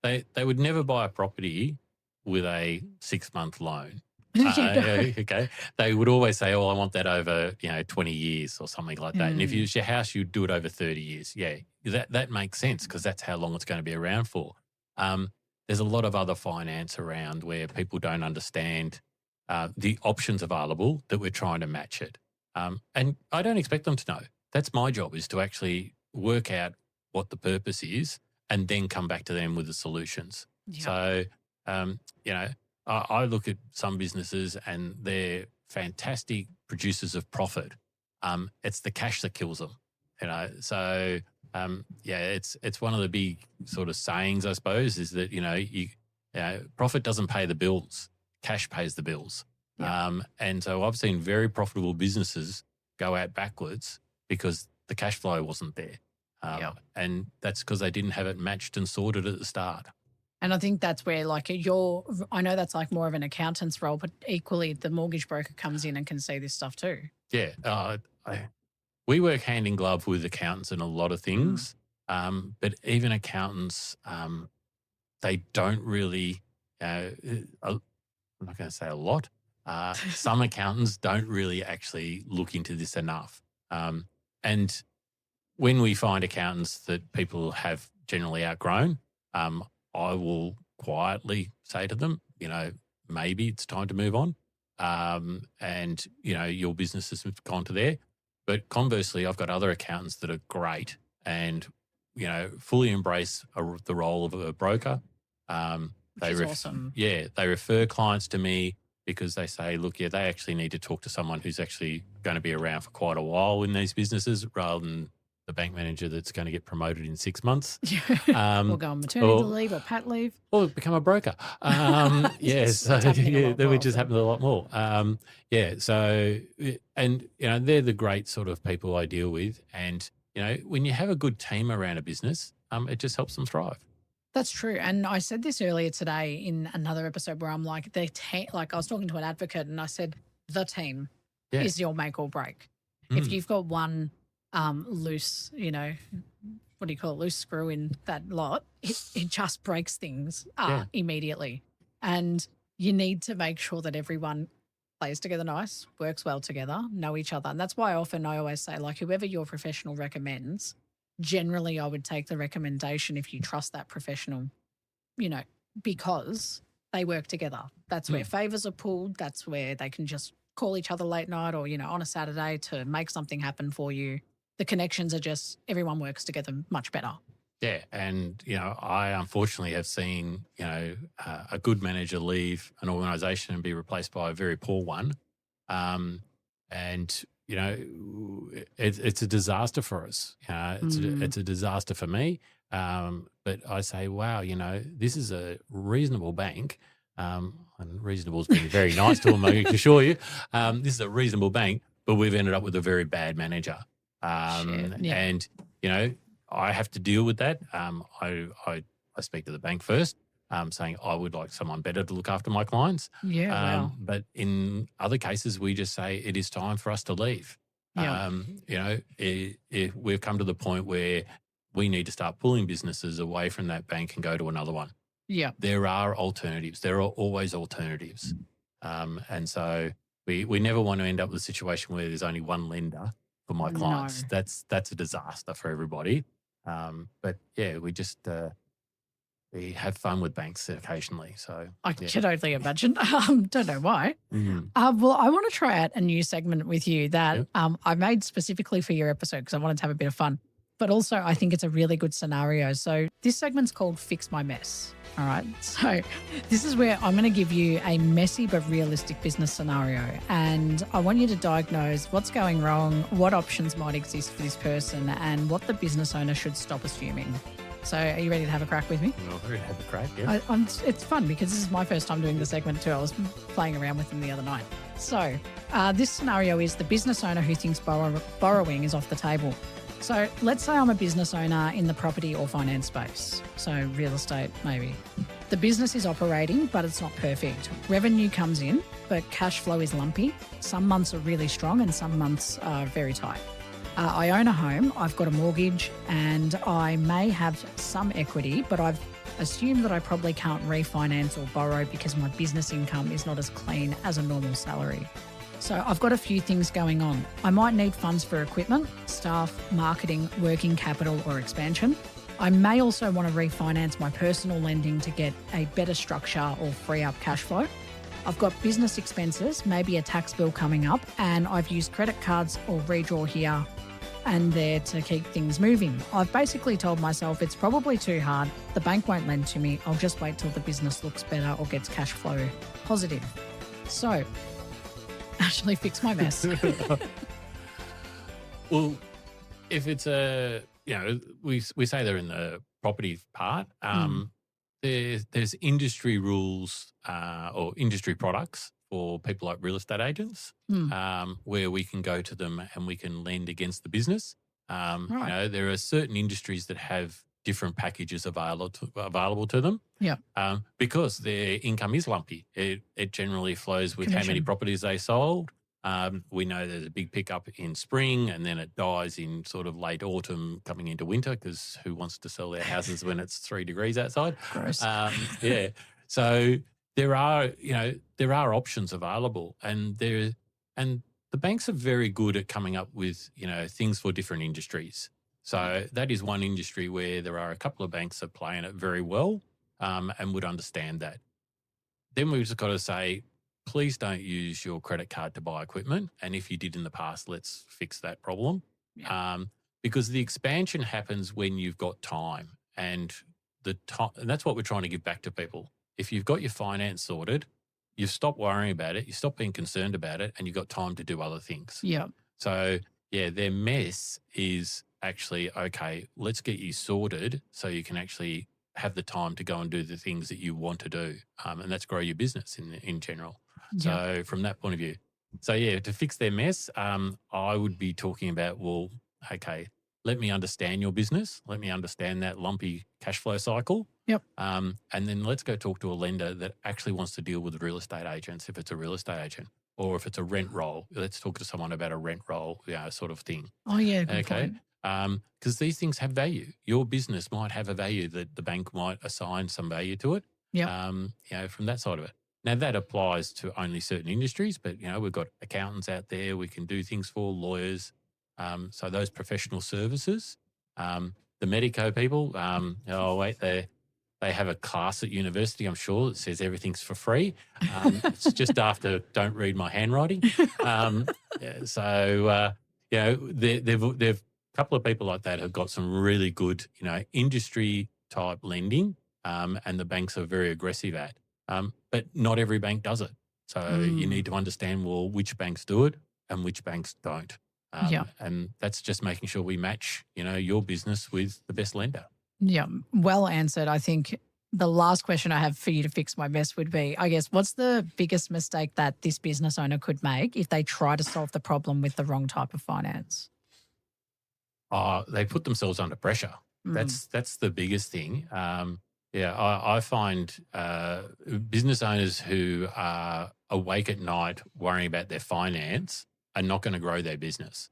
B: They would never buy a property with a 6-month loan. Okay. They would always say, oh, I want that over, 20 years or something like that. And if it was your house, you'd do it over 30 years. Yeah, that makes sense because that's how long it's going to be around for. There's a lot of other finance around where people don't understand the options available that we're trying to match it. And I don't expect them to know. That's my job, is to actually work out what the purpose is and then come back to them with the solutions.
A: Yeah.
B: So, I look at some businesses and they're fantastic producers of profit. It's the cash that kills them, So, it's one of the big sort of sayings, I suppose, is that, profit doesn't pay the bills, cash pays the bills.
A: Yeah.
B: And so I've seen very profitable businesses go out backwards because the cash flow wasn't there. And that's because they didn't have it matched and sorted at the start.
A: And I think that's where I know that's like more of an accountant's role, but equally the mortgage broker comes in and can see this stuff too.
B: Yeah. We work hand in glove with accountants in a lot of things, but even accountants, they don't really, I'm not going to say a lot, some accountants don't really actually look into this enough. And when we find accountants that people have generally outgrown, I will quietly say to them, maybe it's time to move on. And, your business has gone to there. But conversely, I've got other accountants that are great and, fully embrace the role of a broker.
A: Which is awesome.
B: Yeah, they refer clients to me because they say, look, they actually need to talk to someone who's actually going to be around for quite a while in these businesses rather than the bank manager that's going to get promoted in 6 months.
A: Or go on maternity leave or pat leave.
B: Or become a broker. So that would just happen a lot more. And they're the great sort of people I deal with. And, when you have a good team around a business, it just helps them thrive.
A: That's true. And I said this earlier today in another episode where I'm like, I was talking to an advocate and I said, the team is your make or break. If you've got one loose, what do you call it, loose screw in that lot, it just breaks things immediately. And you need to make sure that everyone plays together nice, works well together, know each other. And that's why I always say, whoever your professional recommends, generally I would take the recommendation if you trust that professional, because they work together. That's where favours are pulled. That's where they can just call each other late night or, on a Saturday to make something happen for you. The connections are just, everyone works together much better.
B: Yeah. And, I unfortunately have seen, a good manager leave an organisation and be replaced by a very poor one. It's a disaster for us. It's a disaster for me. But I say, wow, this is a reasonable bank. And reasonable's been very nice to them, I can assure you. This is a reasonable bank, but we've ended up with a very bad manager. And, I have to deal with that. I speak to the bank first, saying I would like someone better to look after my clients.
A: Yeah, wow.
B: But in other cases, we just say it is time for us to leave. We've come to the point where we need to start pulling businesses away from that bank and go to another one.
A: Yeah.
B: There are alternatives. There are always alternatives. And so we never want to end up with a situation where there's only one lender for my clients.
A: No.
B: That's a disaster for everybody. But yeah, we just we have fun with banks occasionally. So
A: I can only imagine. Don't know why. Well, I want to try out a new segment with you that I made specifically for your episode because I wanted to have a bit of fun. But also I think it's a really good scenario. So this segment's called Fix My Mess. All right. So this is where I'm going to give you a messy but realistic business scenario. And I want you to diagnose what's going wrong, what options might exist for this person, and what the business owner should stop assuming. So are you ready to have a crack with me?
B: I'm ready to have a crack, yeah.
A: It's fun because this is my first time doing the segment too. I was playing around with them the other night. So this scenario is the business owner who thinks borrowing is off the table. So let's say I'm a business owner in the property or finance space, so real estate maybe. The business is operating, but it's not perfect. Revenue comes in, but cash flow is lumpy. Some months are really strong and some months are very tight. I own a home, I've got a mortgage, and I may have some equity, but I've assume that I probably can't refinance or borrow because my business income is not as clean as a normal salary. So I've got a few things going on. I might need funds for equipment, staff, marketing, working capital or expansion. I may also want to refinance my personal lending to get a better structure or free up cash flow. I've got business expenses, maybe a tax bill coming up, and I've used credit cards or redraw here and there to keep things moving. I've basically told myself it's probably too hard. The bank won't lend to me. I'll just wait till the business looks better or gets cash flow positive. So, actually fix my mess.
B: Well, if it's we say they're in the property part, there's industry rules or industry products for people like real estate agents where we can go to them and we can lend against the business.
A: Right.
B: There are certain industries that have different packages available to them.
A: Yeah.
B: Because their income is lumpy. It generally flows with how many
A: Commission.
B: properties they sold. We know there's a big pickup in spring and then it dies in sort of late autumn coming into winter because who wants to sell their houses when it's 3 degrees outside?
A: Gross.
B: Yeah. So there are options available and the banks are very good at coming up with, things for different industries. So that is one industry where there are a couple of banks that play in it very well and would understand that. Then we've just got to say, please don't use your credit card to buy equipment. And if you did in the past, let's fix that problem.
A: Yeah.
B: Because the expansion happens when you've got time and and that's what we're trying to give back to people. If you've got your finance sorted, you've stopped worrying about it, you stop being concerned about it, and you've got time to do other things.
A: Yeah.
B: So, their mess is actually, okay, let's get you sorted so you can actually have the time to go and do the things that you want to do. And that's grow your business in general.
A: Yeah.
B: So from that point of view. So, to fix their mess, I would be talking about, well, okay, let me understand your business. Let me understand that lumpy cash flow cycle.
A: Yep.
B: And then let's go talk to a lender that actually wants to deal with real estate agents if it's a real estate agent. Or if it's a rent roll, let's talk to someone about a rent roll, sort of thing.
A: Oh, yeah. Good
B: Okay.
A: point.
B: Because these things have value. Your business might have a value that the bank might assign some value to it.
A: Yeah.
B: From that side of it. Now that applies to only certain industries, but we've got accountants out there. We can do things for lawyers. So those professional services, the medico people. They have a class at university, I'm sure, that says everything's for free. It's just after don't read my handwriting. They've a couple of people like that have got some really good, industry type lending, and the banks are very aggressive at. But not every bank does it. So you need to understand, well, which banks do it and which banks don't. And that's just making sure we match, your business with the best lender.
A: Yeah, well answered. I think the last question I have for you to fix my mess would be, I guess, what's the biggest mistake that this business owner could make if they try to solve the problem with the wrong type of finance?
B: They put themselves under pressure. That's the biggest thing. I find business owners who are awake at night worrying about their finance are not going to grow their business.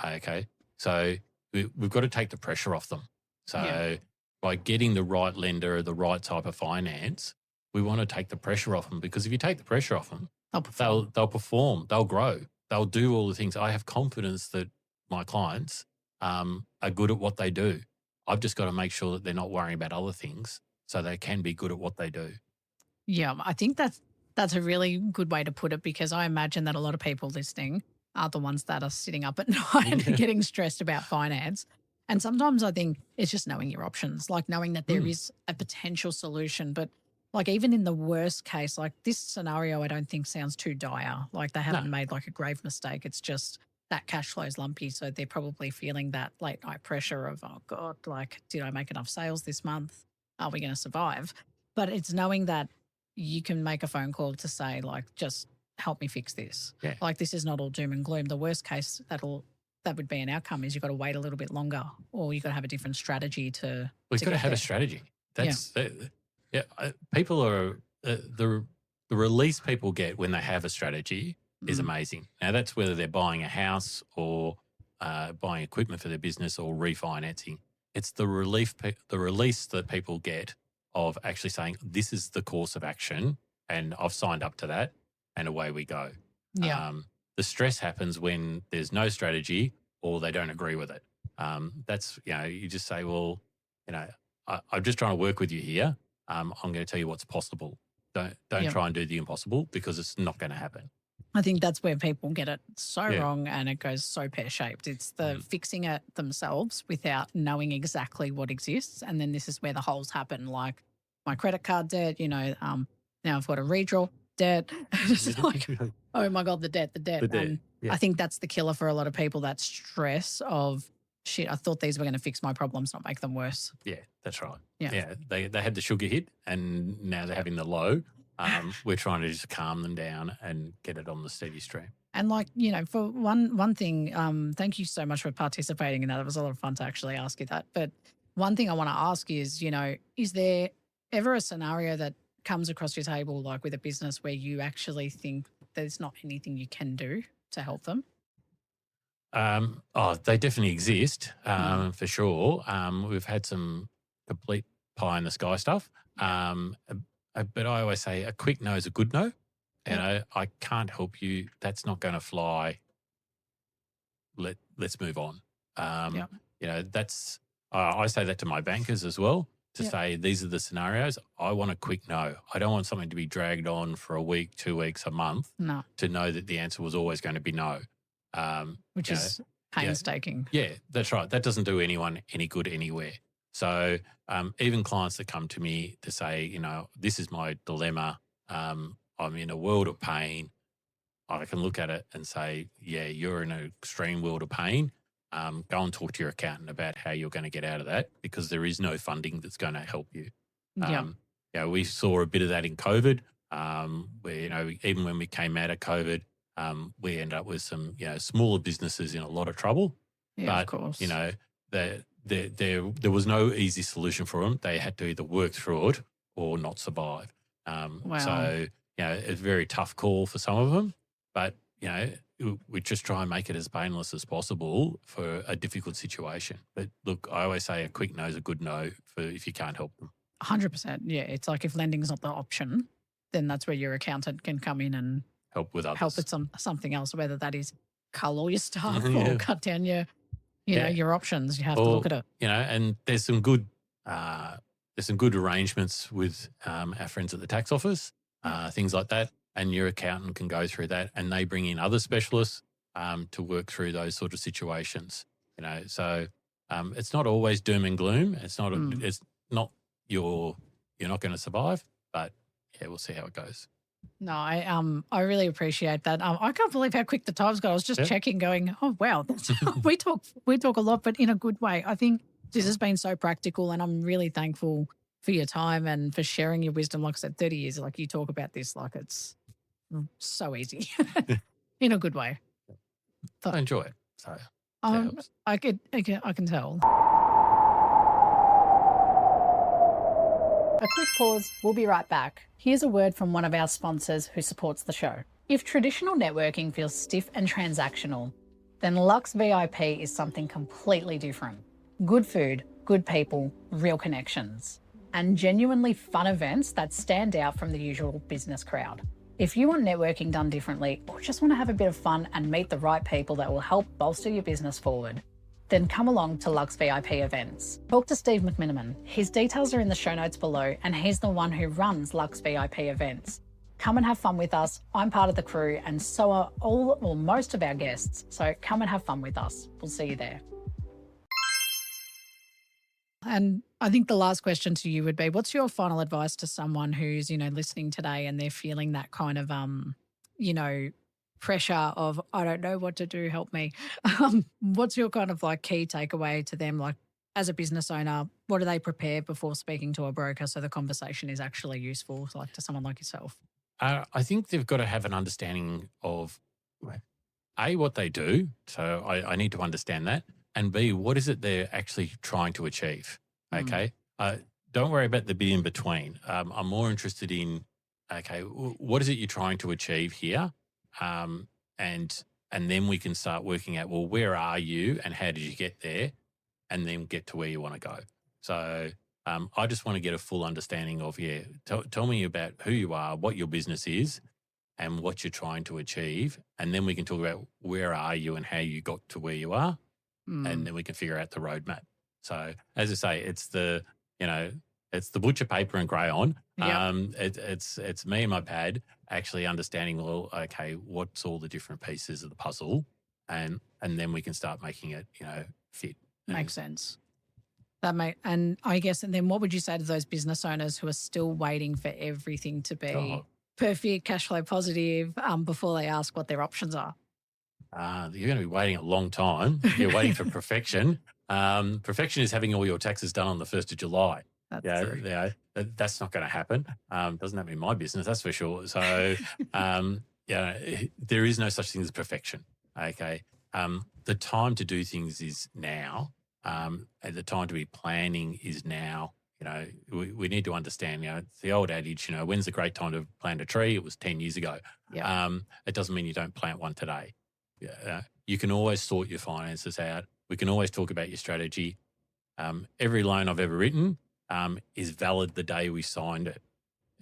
B: Okay, so we've got to take the pressure off them. So by getting the right lender, the right type of finance, we want to take the pressure off them, because if you take the pressure off them, they'll perform, they'll grow, they'll do all the things. I have confidence that my clients are good at what they do. I've just got to make sure that they're not worrying about other things so they can be good at what they do.
A: Yeah, I think that's a really good way to put it, because I imagine that a lot of people listening are the ones that are sitting up at night and getting stressed about finance. And sometimes I think it's just knowing your options, like knowing that there is a potential solution. But like even in the worst case, like this scenario, I don't think sounds too dire. Like they haven't made like a grave mistake. It's just that cash flow is lumpy. So they're probably feeling that late night pressure of, oh God, like, did I make enough sales this month? Are we going to survive? But it's knowing that you can make a phone call to say, like, just help me fix this.
B: Yeah.
A: Like this is not all doom and gloom. The worst case that would be an outcome is you've got to wait a little bit longer, or you've got to have a different strategy to.
B: We've got to have a strategy. People are the release people get when they have a strategy is amazing. Now that's whether they're buying a house or buying equipment for their business or refinancing. It's the release that people get of actually saying, this is the course of action and I've signed up to that and away we go.
A: Yeah.
B: The stress happens when there's no strategy or they don't agree with it. That's, you just say, well, I'm just trying to work with you here. I'm going to tell you what's possible. Don't try and do the impossible because it's not going to happen.
A: I think that's where people get it so wrong and it goes so pear-shaped. It's the fixing it themselves without knowing exactly what exists. And then this is where the holes happen, like my credit card debt, now I've got a redraw debt. It's like, oh my God, the debt. And I think that's the killer for a lot of people, that stress of, shit, I thought these were going to fix my problems, not make them worse.
B: Yeah, that's right.
A: Yeah.
B: They had the sugar hit and now they're having the low. We're trying to just calm them down and get it on the steady stream.
A: And for one thing, thank you so much for participating in that. It was a lot of fun to actually ask you that. But one thing I want to ask is, is there ever a scenario that comes across your table, like with a business, where you actually think there's not anything you can do to help them?
B: They definitely exist, for sure. We've had some complete pie in the sky stuff. But I always say a quick no is a good no. And I can't help you. That's not going to fly. Let's move on. That's I say that to my bankers as well, to say these are the scenarios. I want a quick no. I don't want something to be dragged on for a week, 2 weeks, a month.
A: No.
B: To know that the answer was always going to be no.
A: Which is painstaking.
B: Yeah, that's right. That doesn't do anyone any good anywhere. So even clients that come to me to say, this is my dilemma, I'm in a world of pain, I can look at it and say, yeah, you're in an extreme world of pain. Go and talk to your accountant about how you're going to get out of that, because there is no funding that's going to help you. We saw a bit of that in COVID, where, even when we came out of COVID, we ended up with some, smaller businesses in a lot of trouble.
A: Yeah, of course.
B: There was no easy solution for them. They had to either work through it or not survive.
A: Wow.
B: So, it's a very tough call for some of them. But, we just try and make it as painless as possible for a difficult situation. But look, I always say a quick no is a good no for if you can't help them.
A: 100%. Yeah, it's like if lending is not the option, then that's where your accountant can come in and
B: help with others.
A: Help with something else, whether that is cull all your staff or cut down your options. You have to look at it.
B: And there's some good arrangements with our friends at the tax office, things like that. And your accountant can go through that, and they bring in other specialists to work through those sort of situations. So it's not always doom and gloom. It's not. It's not you're not going to survive, but we'll see how it goes.
A: No, I really appreciate that. I can't believe how quick the time's gone. I was just checking, going, oh wow, we talk a lot, but in a good way. I think this has been so practical, and I'm really thankful for your time and for sharing your wisdom. Like I said, 30 years, like you talk about this like it's so easy in a good way.
B: But I enjoy it. So
A: I can tell. A quick pause. We'll be right back. Here's a word from one of our sponsors who supports the show. If traditional networking feels stiff and transactional, then Lux VIP is something completely different. Good food, good people, real connections, and genuinely fun events that stand out from the usual business crowd. If you want networking done differently, or just want to have a bit of fun and meet the right people that will help bolster your business forward, then come along to Lux VIP events. Talk to Steve McMiniman. His details are in the show notes below, and he's the one who runs Lux VIP events. Come and have fun with us. I'm part of the crew, and so are all or most of our guests. So come and have fun with us. We'll see you there. And I think the last question to you would be, what's your final advice to someone who's, listening today and they're feeling that kind of, pressure of, I don't know what to do, help me. What's your kind of like key takeaway to them? Like as a business owner, what do they prepare before speaking to a broker so the conversation is actually useful, like to someone like yourself?
B: I think they've got to have an understanding of, A, what they do. So I need to understand that. And B, what is it they're actually trying to achieve? Okay. Don't worry about the bit in between. I'm more interested in, what is it you're trying to achieve here? And then we can start working out, well, where are you and how did you get there? And then get to where you want to go. So I just want to get a full understanding of, tell me about who you are, what your business is, and what you're trying to achieve. And then we can talk about where are you and how you got to where you are. And then we can figure out the roadmap. So as I say, it's the butcher paper and crayon.
A: Yep.
B: It's me and my pad actually understanding, well, okay, what's all the different pieces of the puzzle, and then we can start making it, fit.
A: Makes sense. And I guess, and then what would you say to those business owners who are still waiting for everything to be perfect, cash flow positive, before they ask what their options are?
B: You're going to be waiting a long time. You're waiting for perfection. Perfection is having all your taxes done on the 1st of July.
A: That's true.
B: That's not going to happen. Doesn't happen in my business, that's for sure. So, there is no such thing as perfection. Okay. The time to do things is now. And the time to be planning is now. We need to understand, it's the old adage, when's the great time to plant a tree? It was 10 years ago.
A: Yep.
B: It doesn't mean you don't plant one today. You can always sort your finances out. We can always talk about your strategy. Every loan I've ever written is valid the day we signed it.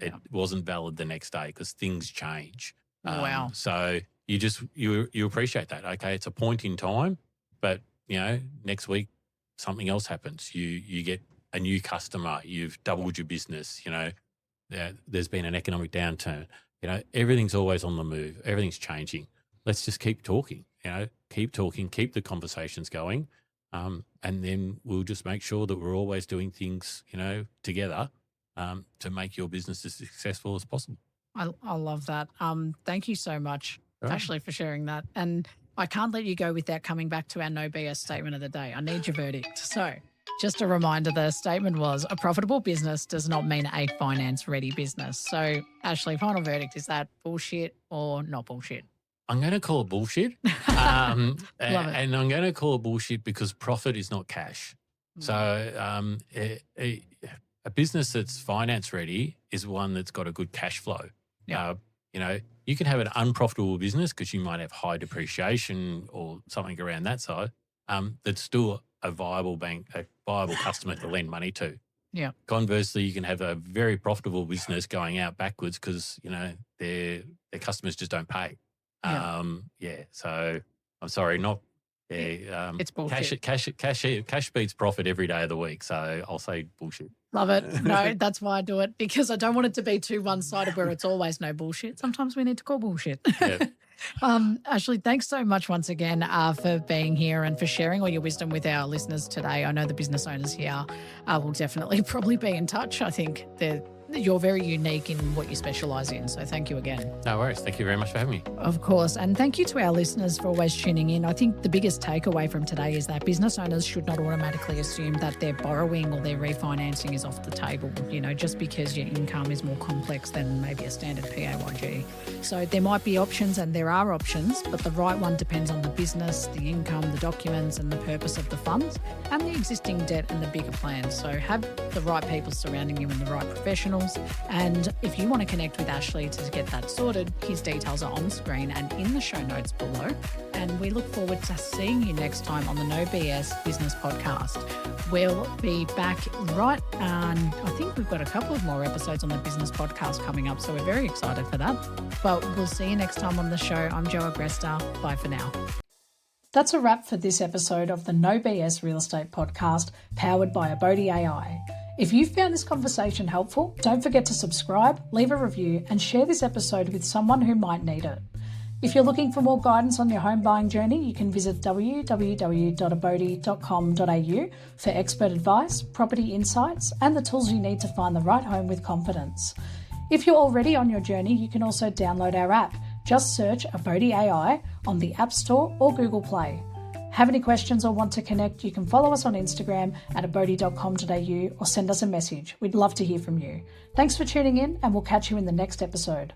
B: It wasn't valid the next day because things change.
A: Wow.
B: So you appreciate that. Okay, it's a point in time, but next week something else happens. You get a new customer. You've doubled your business. There's been an economic downturn. Everything's always on the move. Everything's changing. Let's just keep talking. Keep talking. Keep the conversations going. And then we'll just make sure that we're always doing things, together to make your business as successful as possible.
A: I love that. Thank you so much, Ashley, for sharing that. And I can't let you go without coming back to our no BS statement of the day. I need your verdict. So just a reminder, the statement was, a profitable business does not mean a finance-ready business. So, Ashley, final verdict, is that bullshit or not bullshit?
B: I'm going to call it bullshit. And I'm going to call it bullshit because profit is not cash. So a business that's finance ready is one that's got a good cash flow.
A: Yeah.
B: You can have an unprofitable business because you might have high depreciation or something around that side. That's still a viable customer to lend money to.
A: Yeah.
B: Conversely, you can have a very profitable business going out backwards because their customers just don't pay. So I'm sorry, not.
A: It's bullshit.
B: Cash beats profit every day of the week. So I'll say bullshit.
A: Love it. No, that's why I do it, because I don't want it to be too one-sided where it's always no bullshit. Sometimes we need to call bullshit.
B: Yeah.
A: Ashley, thanks so much once again for being here and for sharing all your wisdom with our listeners today. I know the business owners here will definitely probably be in touch. I think you're very unique in what you specialise in. So thank you again.
B: No worries. Thank you very much for having me.
A: Of course. And thank you to our listeners for always tuning in. I think the biggest takeaway from today is that business owners should not automatically assume that their borrowing or their refinancing is off the table, just because your income is more complex than maybe a standard PAYG. So there might be options, and there are options, but the right one depends on the business, the income, the documents and the purpose of the funds, and the existing debt and the bigger plans. So have the right people surrounding you and the right professionals. And if you want to connect with Ashley to get that sorted, his details are on screen and in the show notes below. And we look forward to seeing you next time on the No BS Business Podcast. We'll be back I think we've got a couple of more episodes on the Business Podcast coming up, so we're very excited for that. But we'll see you next time on the show. I'm Jo Agresta. Bye for now. That's a wrap for this episode of the No BS Real Estate Podcast, powered by Abodi AI. If you found this conversation helpful, don't forget to subscribe, leave a review, and share this episode with someone who might need it. If you're looking for more guidance on your home buying journey, you can visit www.abodi.com.au for expert advice, property insights, and the tools you need to find the right home with confidence. If you're already on your journey, you can also download our app. Just search Abodi AI on the App Store or Google Play. Have any questions or want to connect, you can follow us on Instagram at abodi.com.au or send us a message. We'd love to hear from you. Thanks for tuning in, and we'll catch you in the next episode.